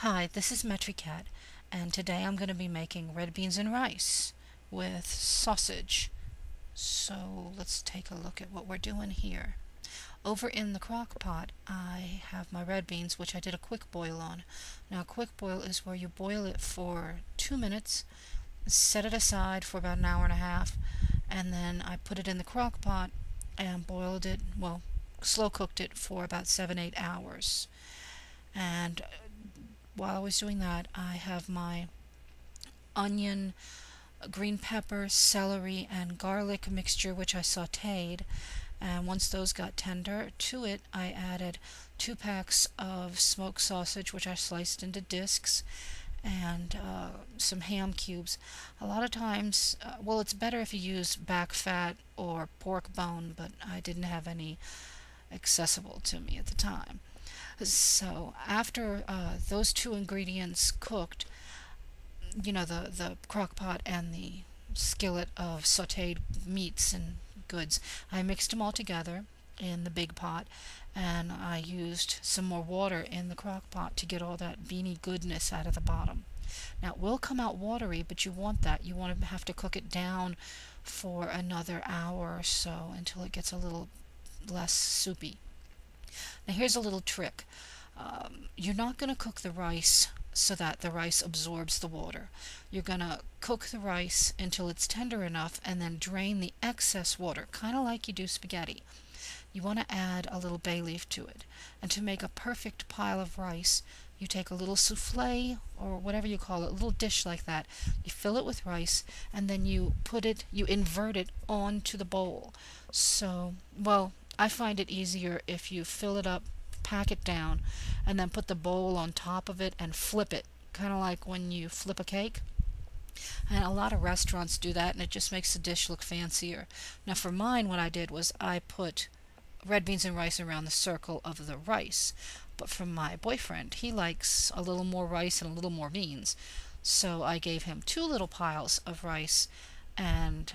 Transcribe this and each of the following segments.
Hi, this is Metrykat, and today I'm going to be making red beans and rice with sausage. So let's take a look at what we're doing here. Over in the crock pot, I have my red beans, which I did a quick boil on. Now, a quick boil is where you boil it for 2 minutes, set it aside for about an hour and a half, and then I put it in the crock pot and boiled it, well, slow cooked it for about 7-8 hours. And while I was doing that, I have my onion, green pepper, celery, and garlic mixture, which I sauteed. And once those got tender, to it I added 2 packs of smoked sausage, which I sliced into discs, and some ham cubes. A lot of times, well, it's better if you use back fat or pork bone, but I didn't have any accessible to me at the time. So after those 2 ingredients cooked, the crock pot and the skillet of sauteed meats and goods, I mixed them all together in the big pot, and I used some more water in the crock pot to get all that beany goodness out of the bottom. Now, it will come out watery, but you want that. You want to have to cook it down for another hour or so until it gets a little less soupy. Now, here's a little trick. You're not going to cook the rice so that the rice absorbs the water. You're going to cook the rice until it's tender enough and then drain the excess water, kind of like you do spaghetti. You want to add a little bay leaf to it. And to make a perfect pile of rice, you take a little souffle, or whatever you call it, a little dish like that. You fill it with rice, and then you invert it onto the bowl. So, well, I find it easier if you fill it up, pack it down, and then put the bowl on top of it and flip it, kind of like when you flip a cake. And a lot of restaurants do that, and it just makes the dish look fancier. Now, for mine, what I did was I put red beans and rice around the circle of the rice. But for my boyfriend, he likes a little more rice and a little more beans. So I gave him 2 little piles of rice, and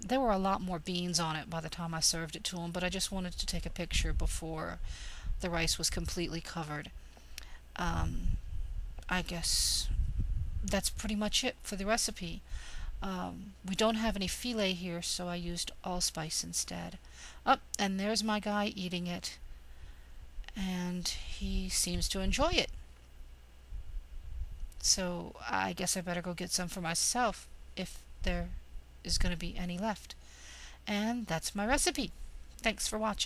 there were a lot more beans on it by the time I served it to him, but I just wanted to take a picture before the rice was completely covered. I guess that's pretty much it for the recipe. We don't have any filet here, so I used allspice instead. And there's my guy eating it, and he seems to enjoy it. So I guess I better go get some for myself if there is going to be any left. And that's my recipe. Thanks for watching.